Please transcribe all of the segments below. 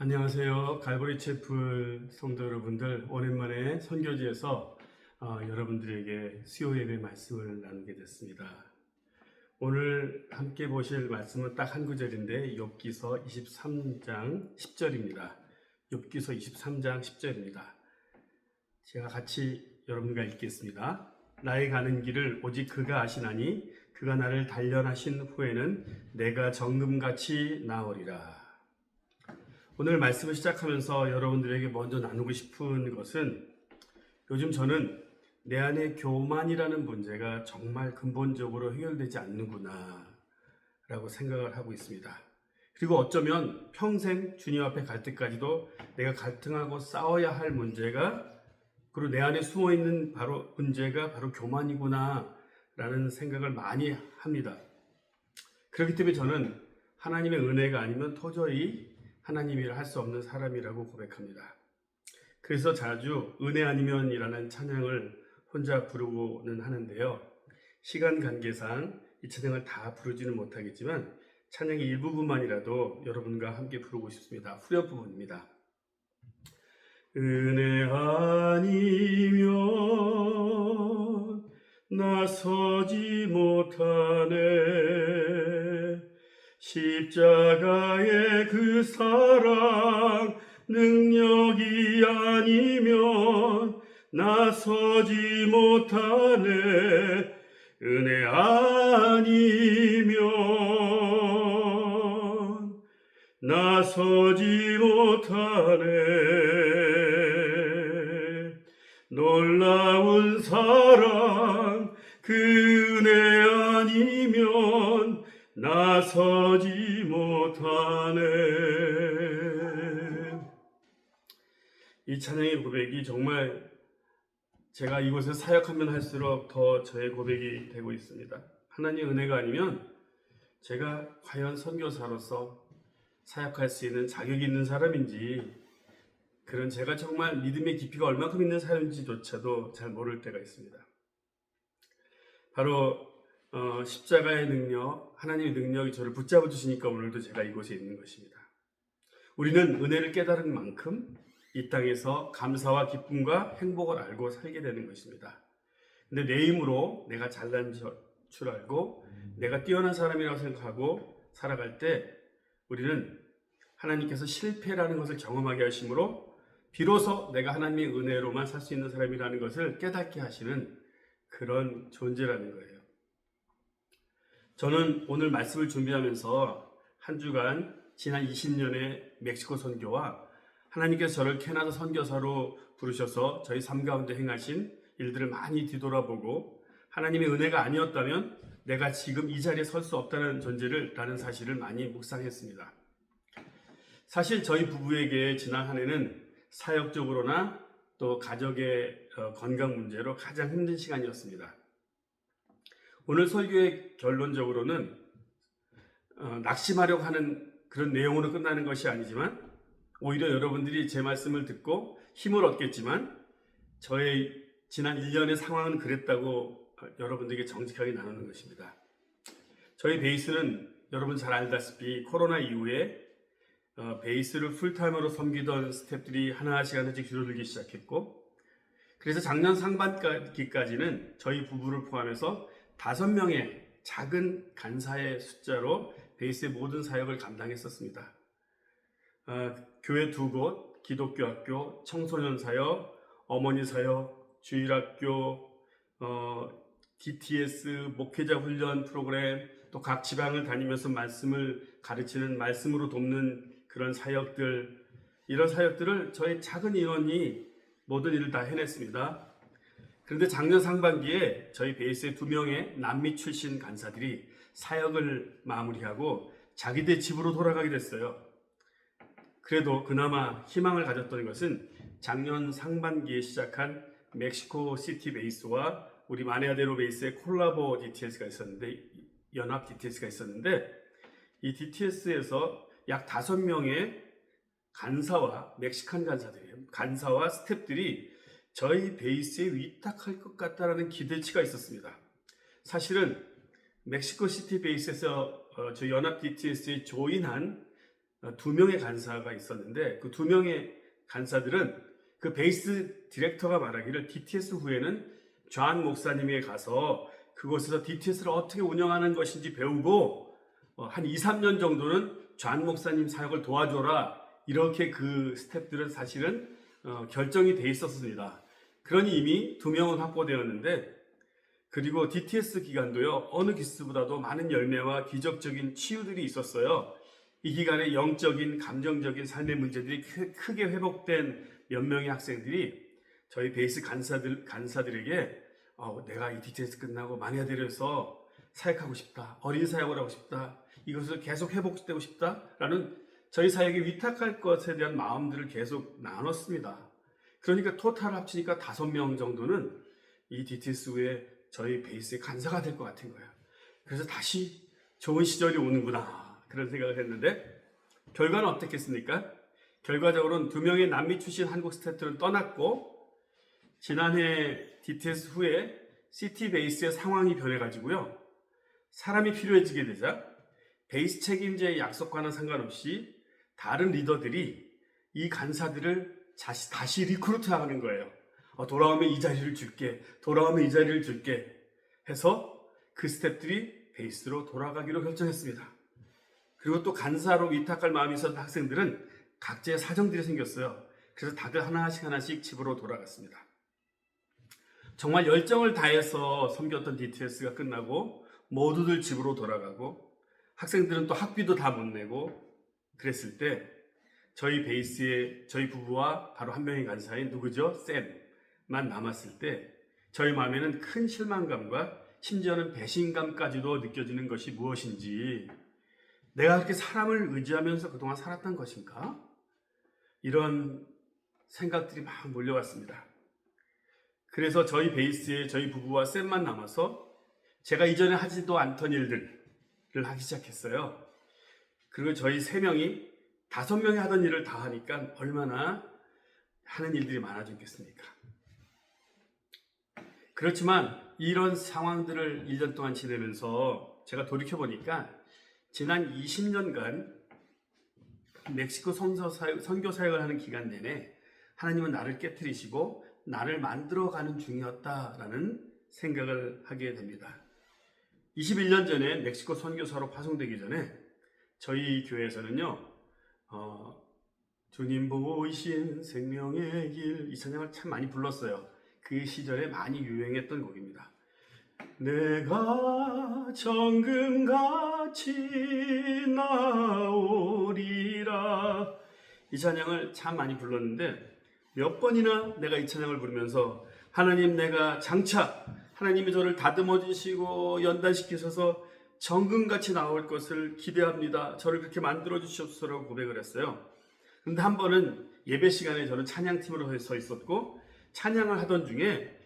안녕하세요. 갈보리 채플 성도 여러분들, 오랜만에 선교지에서 여러분들에게 수요 예배 말씀을 나누게 됐습니다. 오늘 함께 보실 말씀은 딱 한 구절인데 욥기서 23장 10절입니다. 욥기서 23장 10절입니다. 제가 같이 여러분과 읽겠습니다. 나의 가는 길을 오직 그가 아시나니 그가 나를 단련하신 후에는 내가 정금같이 나으리라. 오늘 말씀을 시작하면서 여러분들에게 먼저 나누고 싶은 것은 요즘 저는 내 안에 교만이라는 문제가 정말 근본적으로 해결되지 않는구나 라고 생각을 하고 있습니다. 그리고 어쩌면 평생 주님 앞에 갈 때까지도 내가 갈등하고 싸워야 할 문제가, 그리고 내 안에 숨어있는 문제가 바로 교만이구나 라는 생각을 많이 합니다. 그렇기 때문에 저는 하나님의 은혜가 아니면 도저히 하나님이라 할 수 없는 사람이라고 고백합니다. 그래서 자주 은혜 아니면이라는 찬양을 혼자 부르고는 하는데요. 시간 관계상 이 찬양을 다 부르지는 못하겠지만 찬양의 일부분만이라도 여러분과 함께 부르고 싶습니다. 후렴 부분입니다. 은혜 아니면 나서지 못하네. 십자가의 그 사랑 능력이 아니면 나서지 못하네. 은혜 아니면 나서지 못하네. 놀라운 사랑 그 은혜 아니면 나서지 못하네. 이 찬양의 고백이 정말 제가 이곳에 사역하면 할수록 더 저의 고백이 되고 있습니다. 하나님의 은혜가 아니면 제가 과연 선교사로서 사역할 수 있는 자격이 있는 사람인지, 그런 제가 정말 믿음의 깊이가 얼마큼 있는 사람인지조차도 잘 모를 때가 있습니다. 바로 십자가의 능력, 하나님의 능력이 저를 붙잡아 주시니까 오늘도 제가 이곳에 있는 것입니다. 우리는 은혜를 깨달은 만큼 이 땅에서 감사와 기쁨과 행복을 알고 살게 되는 것입니다. 근데 내 힘으로 내가 잘난 줄 알고 내가 뛰어난 사람이라고 생각하고 살아갈 때 우리는 하나님께서 실패라는 것을 경험하게 하심으로 비로소 내가 하나님의 은혜로만 살 수 있는 사람이라는 것을 깨닫게 하시는 그런 존재라는 거예요. 저는 오늘 말씀을 준비하면서 한 주간 지난 20년의 멕시코 선교와 하나님께서 저를 캐나다 선교사로 부르셔서 저희 삶 가운데 행하신 일들을 많이 뒤돌아보고 하나님의 은혜가 아니었다면 내가 지금 이 자리에 설 수 없다는 존재라는 사실을 많이 묵상했습니다. 사실 저희 부부에게 지난 한 해는 사역적으로나 또 가족의 건강 문제로 가장 힘든 시간이었습니다. 오늘 설교의 결론적으로는 낙심하려고 하는 그런 내용으로 끝나는 것이 아니지만 오히려 여러분들이 제 말씀을 듣고 힘을 얻겠지만 저의 지난 1년의 상황은 그랬다고 여러분들에게 정직하게 나누는 것입니다. 저희 베이스는 여러분 잘 알다시피 코로나 이후에 베이스를 풀타임으로 섬기던 스태프들이 하나씩 줄어들기 시작했고, 그래서 작년 상반기까지는 저희 부부를 포함해서 5명의 작은 간사의 숫자로 베이스의 모든 사역을 감당했었습니다. 교회 2곳, 기독교 학교, 청소년 사역, 어머니 사역, 주일학교, DTS, 목회자 훈련 프로그램, 또 각 지방을 다니면서 말씀을 가르치는, 말씀으로 돕는 그런 사역들, 이런 사역들을 저희 작은 인원이 모든 일을 다 해냈습니다. 그런데 작년 상반기에 저희 베이스의 2명의 남미 출신 간사들이 사역을 마무리하고 자기들 집으로 돌아가게 됐어요. 그래도 그나마 희망을 가졌던 것은 작년 상반기에 시작한 멕시코 시티 베이스와 우리 마네아데로 베이스의 콜라보 DTS가 있었는데, 연합 DTS가 있었는데, 이 DTS에서 약 5명의 간사와 멕시칸 간사와 스태프들이 저희 베이스에 위탁할 것 같다라는 기대치가 있었습니다. 사실은 멕시코 시티 베이스에서 저 연합 DTS에 조인한 두 명의 간사가 있었는데 그 두 명의 간사들은 그 베이스 디렉터가 말하기를 DTS 후에는 존 목사님에게 가서 그곳에서 DTS를 어떻게 운영하는 것인지 배우고 한 2, 3년 정도는 존 목사님 사역을 도와줘라. 이렇게 그 스태프들은 사실은 결정이 돼 있었습니다. 그러니 이미 두 명은 확보되었는데 그리고 DTS 기간도요. 어느 기수보다도 많은 열매와 기적적인 치유들이 있었어요. 이 기간에 영적인, 감정적인 삶의 문제들이 크게 회복된 몇 명의 학생들이 저희 베이스 간사들에게 내가 이 DTS 끝나고 마니아대로에서 사역하고 싶다. 어린 사역을 하고 싶다. 이것을 계속 회복되고 싶다라는 저희 사역에 위탁할 것에 대한 마음들을 계속 나눴습니다. 그러니까 토탈 합치니까 5명 정도는 이 DTS 후에 저희 베이스의 간사가 될 것 같은 거예요. 그래서 다시 좋은 시절이 오는구나 그런 생각을 했는데 결과는 어떻겠습니까? 결과적으로는 2명의 남미 출신 한국 스태프들은 떠났고 지난해 DTS 후에 CT 베이스의 상황이 변해가지고요. 사람이 필요해지게 되자 베이스 책임자의 약속과는 상관없이 다른 리더들이 이 간사들을 다시 리크루트하는 거예요. 돌아오면 이 자리를 줄게. 돌아오면 이 자리를 줄게. 해서 그 스태프들이 베이스로 돌아가기로 결정했습니다. 그리고 또 간사로 위탁할 마음이 있었던 학생들은 각자의 사정들이 생겼어요. 그래서 다들 하나씩 집으로 돌아갔습니다. 정말 열정을 다해서 섬겼던 DTS가 끝나고 모두들 집으로 돌아가고 학생들은 또 학비도 다 못 내고 그랬을 때 저희 베이스의 저희 부부와 바로 한 명의 간사인 누구죠? 쌤만 남았을 때 저희 마음에는 큰 실망감과 심지어는 배신감까지도 느껴지는 것이 무엇인지 내가 그렇게 사람을 의지하면서 그동안 살았던 것인가? 이런 생각들이 막 몰려왔습니다. 그래서 저희 베이스에 저희 부부와 쌤만 남아서 제가 이전에 하지도 않던 일들을 하기 시작했어요. 그리고 저희 3명이 5명이 하던 일을 다 하니까 얼마나 하는 일들이 많아졌겠습니까? 그렇지만 이런 상황들을 1년 동안 지내면서 제가 돌이켜보니까 지난 20년간 멕시코 선교 사역을 하는 기간 내내 하나님은 나를 깨트리시고 나를 만들어가는 중이었다라는 생각을 하게 됩니다. 21년 전에 멕시코 선교사로 파송되기 전에 저희 교회에서는요. 주님 보이신 생명의 길 이 찬양을 참 많이 불렀어요. 그 시절에 많이 유행했던 곡입니다. 내가 정금같이 나오리라 이 찬양을 참 많이 불렀는데 몇 번이나 내가 이 찬양을 부르면서 하나님 내가 장차 하나님이 저를 다듬어 주시고 연단시키셔서 정금같이 나올 것을 기대합니다. 저를 그렇게 만들어 주시옵소서라고 고백을 했어요. 그런데 한 번은 예배 시간에 저는 찬양팀으로 서 있었고 찬양을 하던 중에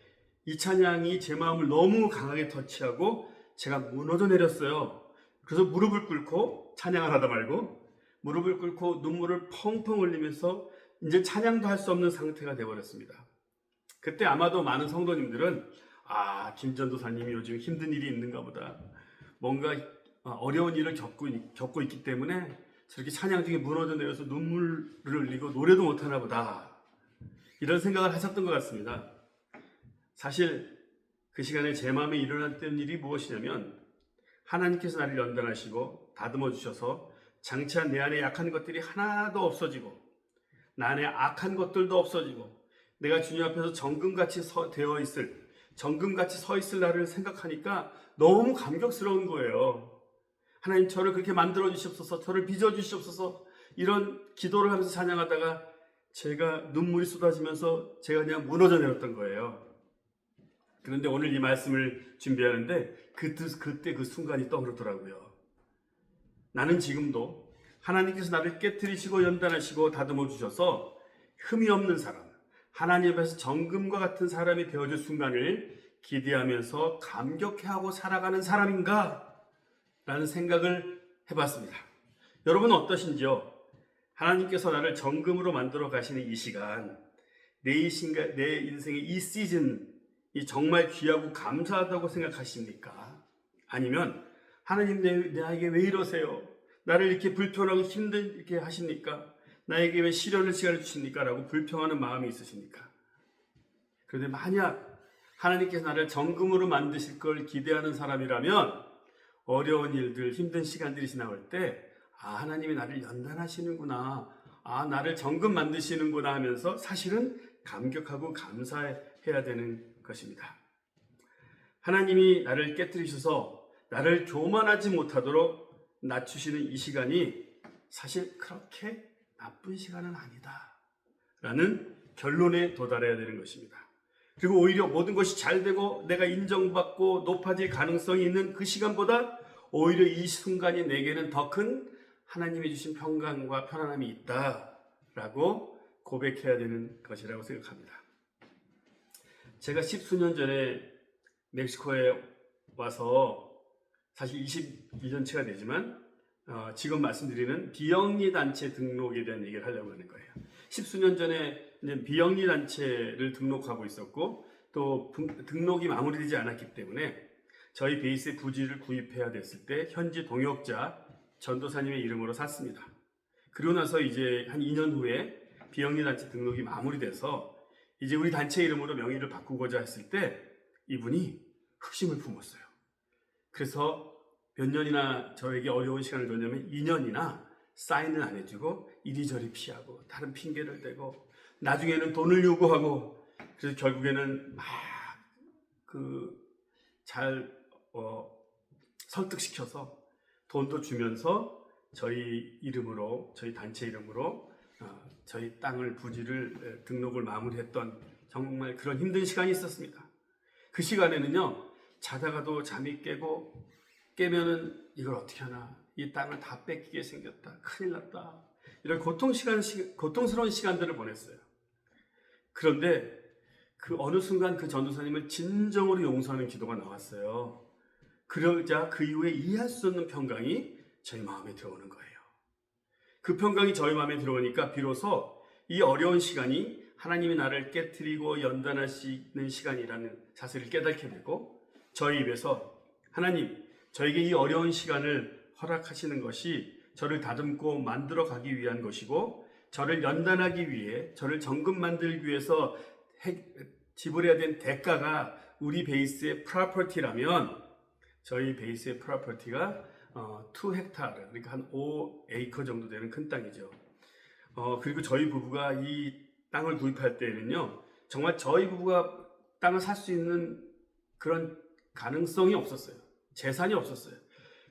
이 찬양이 제 마음을 너무 강하게 터치하고 제가 무너져 내렸어요. 그래서 무릎을 꿇고 찬양을 하다 말고 무릎을 꿇고 눈물을 펑펑 흘리면서 이제 찬양도 할 수 없는 상태가 되어버렸습니다. 그때 아마도 많은 성도님들은 김 전도사님이 요즘 힘든 일이 있는가 보다. 뭔가 어려운 일을 겪고 있기 때문에 저렇게 찬양 중에 무너져 내려서 눈물을 흘리고 노래도 못하나 보다. 이런 생각을 하셨던 것 같습니다. 사실 그 시간에 제 마음에 일어났던 일이 무엇이냐면 하나님께서 나를 연단하시고 다듬어 주셔서 장차 내 안에 약한 것들이 하나도 없어지고 나 안에 악한 것들도 없어지고 내가 주님 앞에서 정금같이 서 있을 나를 생각하니까 너무 감격스러운 거예요. 하나님 저를 그렇게 만들어 주시옵소서, 저를 빚어 주시옵소서 이런 기도를 하면서 찬양하다가 제가 눈물이 쏟아지면서 제가 그냥 무너져 내렸던 거예요. 그런데 오늘 이 말씀을 준비하는데 그때 그 순간이 떠오르더라고요. 나는 지금도 하나님께서 나를 깨트리시고 연단하시고 다듬어 주셔서 흠이 없는 사람, 하나님 앞에서 정금과 같은 사람이 되어줄 순간을 기대하면서 감격해하고 살아가는 사람인가? 라는 생각을 해봤습니다. 여러분은 어떠신지요? 하나님께서 나를 정금으로 만들어 가시는 이 시간, 내 인생의 이 시즌이 정말 귀하고 감사하다고 생각하십니까? 아니면 하나님 나에게 왜 이러세요? 나를 이렇게 불편하고 힘들게 하십니까? 나에게 왜 시련을 시간을 주십니까? 라고 불평하는 마음이 있으십니까? 그런데 만약 하나님께서 나를 정금으로 만드실 걸 기대하는 사람이라면 어려운 일들, 힘든 시간들이 지나올 때 하나님이 나를 연단하시는구나, 나를 정금 만드시는구나 하면서 사실은 감격하고 감사해야 되는 것입니다. 하나님이 나를 깨뜨리셔서 나를 교만하지 못하도록 낮추시는 이 시간이 사실 그렇게 나쁜 시간은 아니다 라는 결론에 도달해야 되는 것입니다. 그리고 오히려 모든 것이 잘 되고 내가 인정받고 높아질 가능성이 있는 그 시간보다 오히려 이 순간이 내게는 더 큰 하나님이 주신 평강과 편안함이 있다라고 고백해야 되는 것이라고 생각합니다. 제가 10수년 전에 멕시코에 와서 사실 21년째가 되지만 지금 말씀드리는 비영리 단체 등록에 대한 얘기를 하려고 하는 거예요. 10수년 전에 비영리 단체를 등록하고 있었고 또 등록이 마무리되지 않았기 때문에 저희 베이스의 부지를 구입해야 됐을 때 현지 동역자 전도사님의 이름으로 샀습니다. 그리고 나서 이제 한 2년 후에 비영리 단체 등록이 마무리돼서 이제 우리 단체 이름으로 명의를 바꾸고자 했을 때 이분이 흑심을 품었어요. 그래서 몇 년이나 저에게 어려운 시간을 줬냐면 2년이나 사인을 안 해주고 이리저리 피하고 다른 핑계를 대고 나중에는 돈을 요구하고 그래서 결국에는 막 설득시켜서 돈도 주면서 저희 이름으로 저희 단체 이름으로 저희 땅을 부지를 등록을 마무리했던 정말 그런 힘든 시간이 있었습니다. 그 시간에는요 자다가도 잠이 깨면은 이걸 어떻게 하나 이 땅을 다 뺏기게 생겼다 큰일 났다 이런 고통스러운 시간들을 보냈어요. 그런데 그 어느 순간 그 전도사님을 진정으로 용서하는 기도가 나왔어요. 그러자 그 이후에 이해할 수 없는 평강이 저희 마음에 들어오는 거예요. 그 평강이 저희 마음에 들어오니까 비로소 이 어려운 시간이 하나님이 나를 깨트리고 연단하시는 시간이라는 사실을 깨닫게 되고 저희 입에서 하나님 저에게 이 어려운 시간을 허락하시는 것이 저를 다듬고 만들어 가기 위한 것이고 저를 연단하기 위해 저를 정금 만들기 위해서 지불해야 된 대가가 우리 베이스의 프로퍼티라면 저희 베이스의 프로퍼티가 2헥타르 그러니까 한 5에이커 정도 되는 큰 땅이죠. 그리고 저희 부부가 이 땅을 구입할 때에는요 정말 저희 부부가 땅을 살 수 있는 그런 가능성이 없었어요. 재산이 없었어요.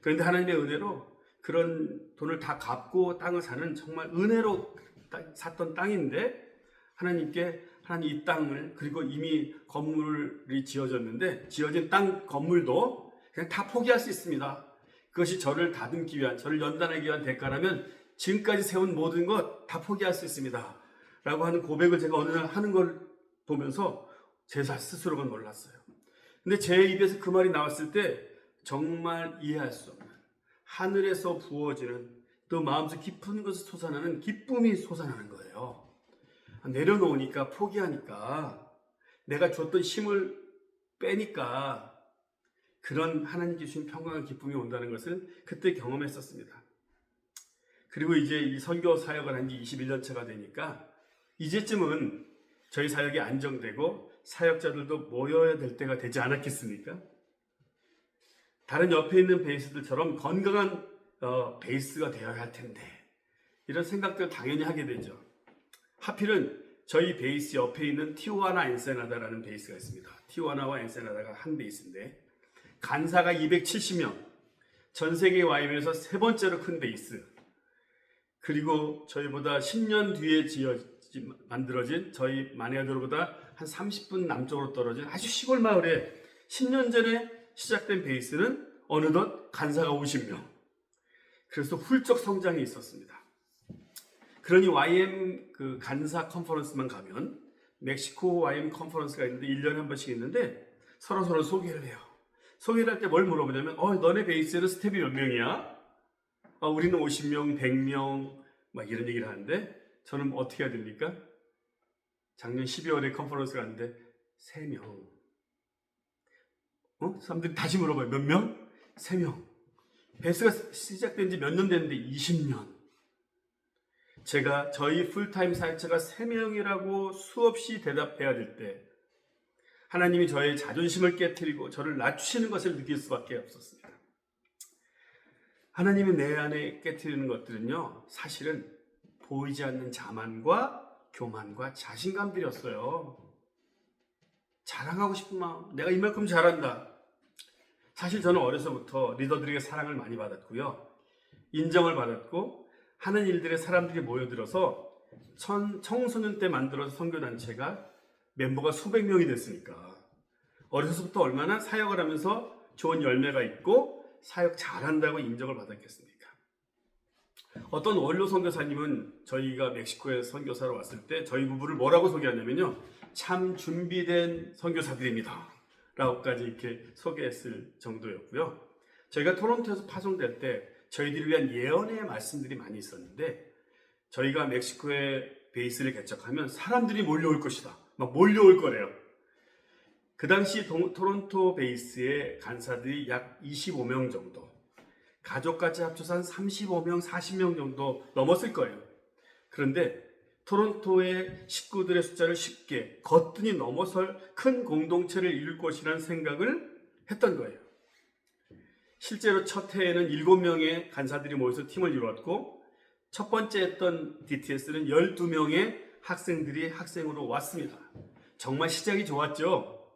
그런데 하나님의 은혜로 그런 돈을 다 갚고 땅을 사는 정말 은혜로 샀던 땅인데 하나님 이 땅을 그리고 이미 건물이 지어졌는데 지어진 땅 건물도 그냥 다 포기할 수 있습니다. 그것이 저를 다듬기 위한 저를 연단하기 위한 대가라면 지금까지 세운 모든 것 다 포기할 수 있습니다 라고 하는 고백을 제가 어느 날 하는 걸 보면서 제 스스로가 놀랐어요. 근데 제 입에서 그 말이 나왔을 때 정말 이해할 수 없는 하늘에서 부어지는 또 마음속 깊은 곳에서 솟아나는 기쁨이 솟아나는 거예요. 내려놓으니까 포기하니까 내가 줬던 힘을 빼니까 그런 하나님께 주신 평강한 기쁨이 온다는 것을 그때 경험했었습니다. 그리고 이제 이 선교 사역을 한 지 21년 차가 되니까 이제쯤은 저희 사역이 안정되고 사역자들도 모여야 될 때가 되지 않았겠습니까? 다른 옆에 있는 베이스들처럼 건강한 베이스가 되어야 할 텐데 이런 생각들 당연히 하게 되죠. 하필은 저희 베이스 옆에 있는 티후아나 엔세나다라는 베이스가 있습니다. 티후아나와 엔세나다가 한 베이스인데 간사가 270명, 전 세계 YM에서 세 번째로 큰 베이스, 그리고 저희보다 10년 뒤에 만들어진 저희 마네아도르보다 한 30분 남쪽으로 떨어진 아주 시골 마을에 10년 전에 시작된 베이스는 어느덧 간사가 50명. 그래서 훌쩍 성장이 있었습니다. 그러니 YM 그 간사 컨퍼런스만 가면 멕시코 YM 컨퍼런스가 있는데 1년에 한 번씩 있는데 서로 소개를 해요. 소개를 할 때 뭘 물어보냐면 너네 베이스에는 스텝이 몇 명이야? 우리는 50명, 100명 막 이런 얘기를 하는데 저는 어떻게 해야 됩니까? 작년 12월에 컨퍼런스 갔는데 3명. 사람들이 다시 물어봐요. 몇 명? 3명. 베이스가 시작된 지 몇 년 됐는데 20년. 제가 저희 풀타임 사역자가 3명이라고 수없이 대답해야 될 때 하나님이 저의 자존심을 깨트리고 저를 낮추시는 것을 느낄 수밖에 없었습니다. 하나님이 내 안에 깨트리는 것들은요, 사실은 보이지 않는 자만과 교만과 자신감들이었어요. 자랑하고 싶은 마음, 내가 이만큼 잘한다. 사실 저는 어려서부터 리더들에게 사랑을 많이 받았고요, 인정을 받았고, 하는 일들에 사람들이 모여들어서 청소년 때 만들어서 선교단체가 멤버가 수백 명이 됐으니까 어려서부터 얼마나 사역을 하면서 좋은 열매가 있고 사역 잘한다고 인정을 받았겠습니까? 어떤 원로 선교사님은 저희가 멕시코에 선교사로 왔을 때 저희 부부를 뭐라고 소개하냐면요, 참 준비된 선교사들입니다 라고까지 이렇게 소개했을 정도였고요. 저희가 토론토에서 파송될 때 저희들을 위한 예언의 말씀들이 많이 있었는데, 저희가 멕시코에 베이스를 개척하면 사람들이 몰려올 것이다, 막 몰려올 거래요. 그 당시 토론토 베이스의 간사들이 약 25명 정도, 가족까지 합쳐서 한 35명, 40명 정도 넘었을 거예요. 그런데 토론토의 식구들의 숫자를 쉽게 거뜬히 넘어설 큰 공동체를 이룰 것이라는 생각을 했던 거예요. 실제로 첫 해에는 7명의 간사들이 모여서 팀을 이루었고, 첫 번째 했던 DTS는 12명의 학생들이 학생으로 왔습니다. 정말 시작이 좋았죠.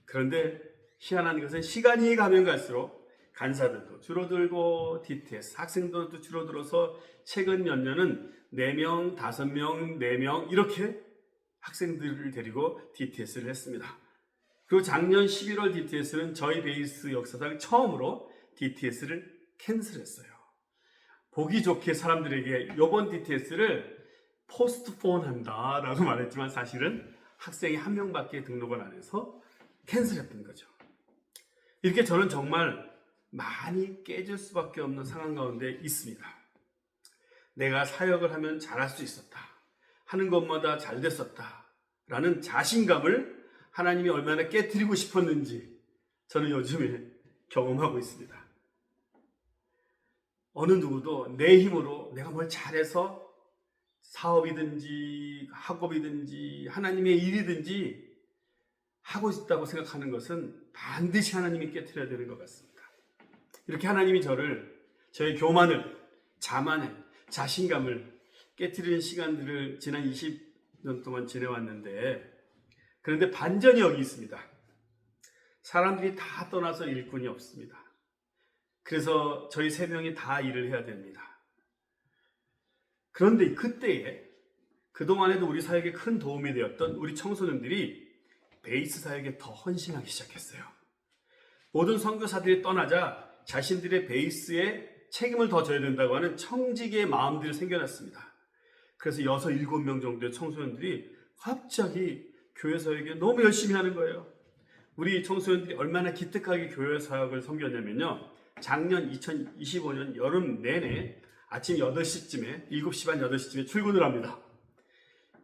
그런데 희한한 것은 시간이 가면 갈수록 간사들도 줄어들고 DTS 학생들도 줄어들어서 최근 몇 년은 4명, 5명, 4명 이렇게 학생들을 데리고 DTS를 했습니다. 그리고 작년 11월 DTS는 저희 베이스 역사상 처음으로 DTS를 캔슬했어요. 보기 좋게 사람들에게 이번 DTS를 포스트폰 한다 라고 말했지만 사실은 학생이 1명밖에 등록을 안 해서 캔슬했던 거죠. 이렇게 저는 정말 많이 깨질 수밖에 없는 상황 가운데 있습니다. 내가 사역을 하면 잘할 수 있었다, 하는 것마다 잘 됐었다 라는 자신감을 하나님이 얼마나 깨트리고 싶었는지 저는 요즘에 경험하고 있습니다. 어느 누구도 내 힘으로 내가 뭘 잘해서 사업이든지 학업이든지 하나님의 일이든지 하고 있다고 생각하는 것은 반드시 하나님이 깨트려야 되는 것 같습니다. 이렇게 하나님이 저의 교만을, 자만을, 자신감을 깨트리는 시간들을 지난 20년 동안 지내왔는데, 그런데 반전이 여기 있습니다. 사람들이 다 떠나서 일꾼이 없습니다. 그래서 저희 3명이 다 일을 해야 됩니다. 그런데 그때에 그동안에도 우리 사역에 큰 도움이 되었던 우리 청소년들이 베이스 사역에 더 헌신하기 시작했어요. 모든 선교사들이 떠나자 자신들의 베이스에 책임을 더 져야 된다고 하는 청직의 마음들이 생겨났습니다. 그래서 6, 7명 정도의 청소년들이 갑자기 교회 사역에 너무 열심히 하는 거예요. 우리 청소년들이 얼마나 기특하게 교회 사역을 섬겼냐면요, 작년 2025년 여름 내내 아침 8시쯤에 7시 반 8시쯤에 출근을 합니다.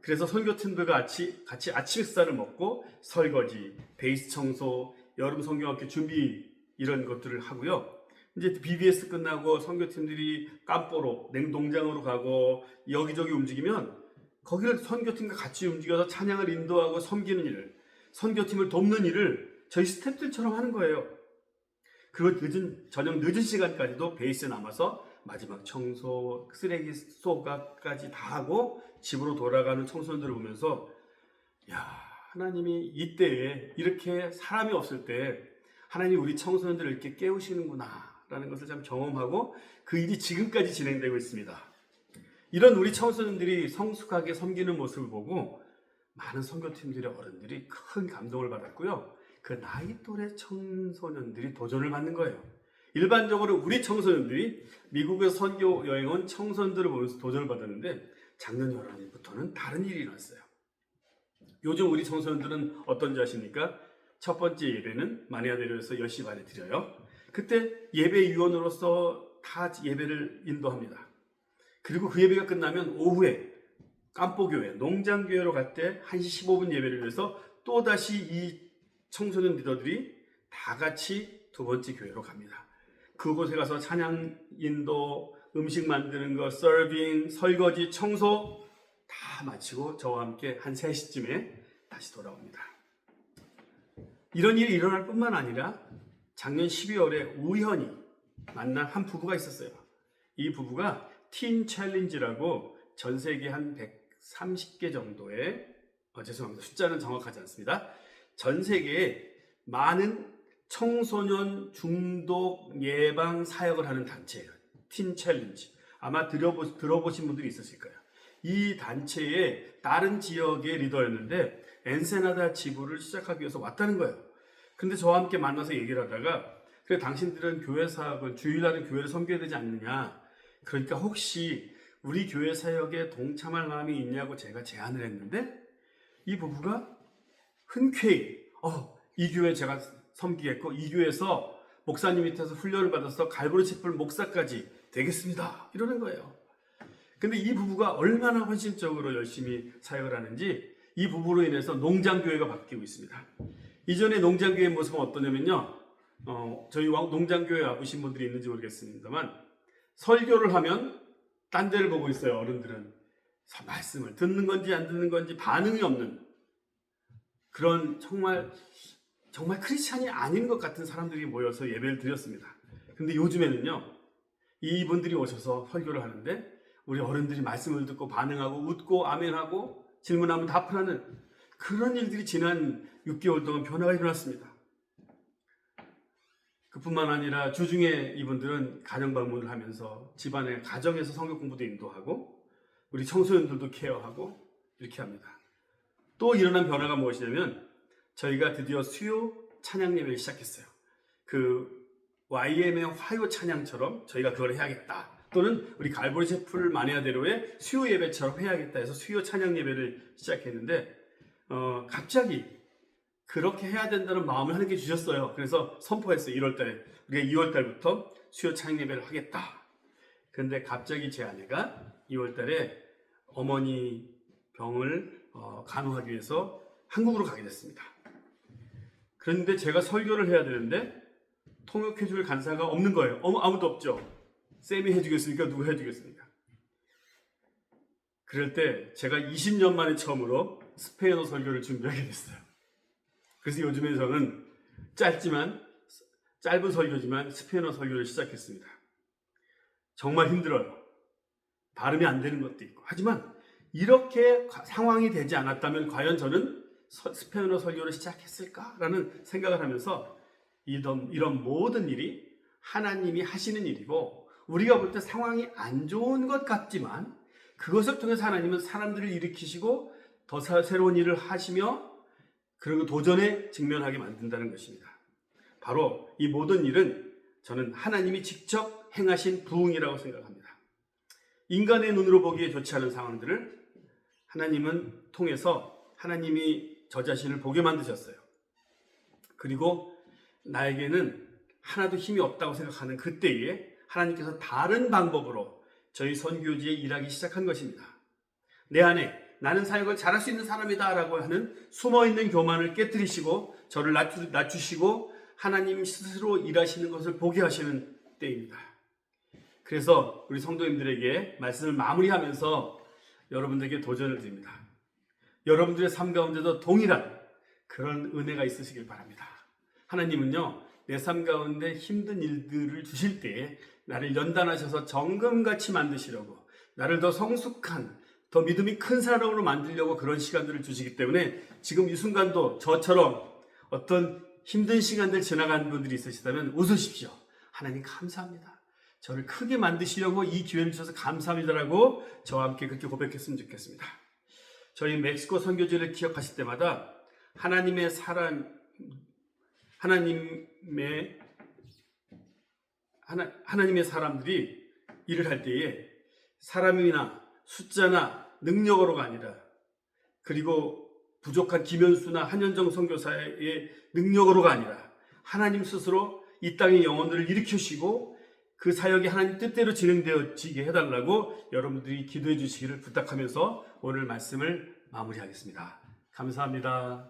그래서 선교팀들과 같이 아침 식사를 먹고 설거지, 베이스 청소, 여름 성경학교 준비 이런 것들을 하고요. 이제 BBS 끝나고 선교팀들이 깜뽀로 냉동장으로 가고 여기저기 움직이면 거기를 선교팀과 같이 움직여서 찬양을 인도하고 섬기는 일을, 선교팀을 돕는 일을 저희 스태프들처럼 하는 거예요. 그리고 저녁 늦은 시간까지도 베이스에 남아서 마지막 청소, 쓰레기 쏘가까지 다 하고 집으로 돌아가는 청소년들을 보면서, 야, 하나님이 이때에 이렇게 사람이 없을 때 하나님이 우리 청소년들을 이렇게 깨우시는구나 라는 것을 참 경험하고 그 일이 지금까지 진행되고 있습니다. 이런 우리 청소년들이 성숙하게 섬기는 모습을 보고 많은 선교팀들의 어른들이 큰 감동을 받았고요. 그 나이 또래 청소년들이 도전을 받는 거예요. 일반적으로 우리 청소년들이 미국에서 선교 여행 온 청소년들을 보면서 도전을 받았는데 작년 여름부터는 다른 일이 일어났어요. 요즘 우리 청소년들은 어떤지 아십니까? 첫 번째 예배는 마니아 내려서 10시 반에 드려요. 그때 예배위원으로서 다 예배를 인도합니다. 그리고 그 예배가 끝나면 오후에 깜뽀교회, 농장교회로 갈 때 1시 15분 예배를 위해서 또다시 이 청소년 리더들이 다 같이 두 번째 교회로 갑니다. 그곳에 가서 찬양 인도, 음식 만드는 거, 서빙, 설거지, 청소 다 마치고 저와 함께 한 3시쯤에 다시 돌아옵니다. 이런 일이 일어날 뿐만 아니라 작년 12월에 우연히 만난 한 부부가 있었어요. 이 부부가 틴 챌린지라고 전 세계 한 130개 정도의 죄송합니다. 숫자는 정확하지 않습니다. 전 세계에 많은 청소년 중독 예방 사역을 하는 단체예요. 틴 챌린지. 아마 들어보신 분들이 있으실 거예요. 이 단체의 다른 지역의 리더였는데 엔세나다 지부를 시작하기 위해서 왔다는 거예요. 근데 저와 함께 만나서 얘기를 하다가 그래 당신들은 교회 사역을 주일날은 교회를 섬겨야 되지 않느냐. 그러니까 혹시 우리 교회 사역에 동참할 마음이 있냐고 제가 제안을 했는데 이 부부가 흔쾌히 이 교회 제가 섬기겠고 이 교회에서 목사님 밑에서 훈련을 받아서 갈보리 촛불 목사까지 되겠습니다. 이러는 거예요. 근데 이 부부가 얼마나 헌신적으로 열심히 사역을 하는지 이 부부로 인해서 농장교회가 바뀌고 있습니다. 이전에 농장교회 모습은 어떠냐면요. 저희 농장교회 와보신 분들이 있는지 모르겠습니다만 설교를 하면 딴 데를 보고 있어요. 어른들은 말씀을 듣는 건지 안 듣는 건지 반응이 없는 그런 정말 크리스찬이 아닌 것 같은 사람들이 모여서 예배를 드렸습니다. 근데 요즘에는요. 이분들이 오셔서 설교를 하는데 우리 어른들이 말씀을 듣고 반응하고 웃고 아멘하고 질문하면 답하는 그런 일들이 지난 6개월 동안 변화가 일어났습니다. 그뿐만 아니라 주중에 이분들은 가정 방문을 하면서 집안의 가정에서 성경 공부도 인도하고 우리 청소년들도 케어하고 이렇게 합니다. 또 일어난 변화가 무엇이냐면 저희가 드디어 수요 찬양 예배를 시작했어요. 그 YM의 화요 찬양처럼 저희가 그걸 해야겠다. 또는 우리 갈보리 촛불 마니아대로의 수요 예배처럼 해야겠다 해서 수요 찬양 예배를 시작했는데 갑자기 그렇게 해야 된다는 마음을 하나님께 주셨어요. 그래서 선포했어요. 1월달에 우리가 2월달부터 수요 찬양 예배를 하겠다. 그런데 갑자기 제 아내가 2월달에 어머니 병을 간호하기 위해서 한국으로 가게 됐습니다. 그런데 제가 설교를 해야 되는데 통역해줄 간사가 없는 거예요. 아무도 없죠. 쌤이 해주겠습니까? 누가 해주겠습니까? 그럴 때 제가 20년 만에 처음으로 스페인어 설교를 준비하게 됐어요. 그래서 요즘에 저는 짧은 설교지만 스페인어 설교를 시작했습니다. 정말 힘들어요. 발음이 안 되는 것도 있고. 하지만 이렇게 상황이 되지 않았다면 과연 저는 스페인어 설교를 시작했을까라는 생각을 하면서 이런 모든 일이 하나님이 하시는 일이고 우리가 볼 때 상황이 안 좋은 것 같지만 그것을 통해서 하나님은 사람들을 일으키시고 더 새로운 일을 하시며 그리고 도전에 직면하게 만든다는 것입니다. 바로 이 모든 일은 저는 하나님이 직접 행하신 부흥이라고 생각합니다. 인간의 눈으로 보기에 좋지 않은 상황들을 하나님은 통해서 하나님이 저 자신을 보게 만드셨어요. 그리고 나에게는 하나도 힘이 없다고 생각하는 그때에 하나님께서 다른 방법으로 저희 선교지에 일하기 시작한 것입니다. 내 안에 나는 사역을 잘할 수 있는 사람이다 라고 하는 숨어있는 교만을 깨뜨리시고 저를 낮추시고 하나님 스스로 일하시는 것을 보게 하시는 때입니다. 그래서 우리 성도님들에게 말씀을 마무리하면서 여러분들에게 도전을 드립니다. 여러분들의 삶 가운데도 동일한 그런 은혜가 있으시길 바랍니다. 하나님은요, 내 삶 가운데 힘든 일들을 주실 때에 나를 연단하셔서 정금같이 만드시려고 나를 더 성숙한, 더 믿음이 큰 사람으로 만들려고 그런 시간들을 주시기 때문에 지금 이 순간도 저처럼 어떤 힘든 시간들 지나간 분들이 있으시다면 웃으십시오. 하나님 감사합니다. 저를 크게 만드시려고 이 기회를 주셔서 감사합니다라고 저와 함께 그렇게 고백했으면 좋겠습니다. 저희 멕시코 선교지를 기억하실 때마다 하나님의 사람들이 일을 할 때에 사람이나 숫자나 능력으로가 아니라 그리고 부족한 김현수나 한현정 선교사의 능력으로가 아니라 하나님 스스로 이 땅의 영혼들을 일으키시고 그 사역이 하나님 뜻대로 진행되어지게 해달라고 여러분들이 기도해 주시기를 부탁하면서 오늘 말씀을 마무리하겠습니다. 감사합니다.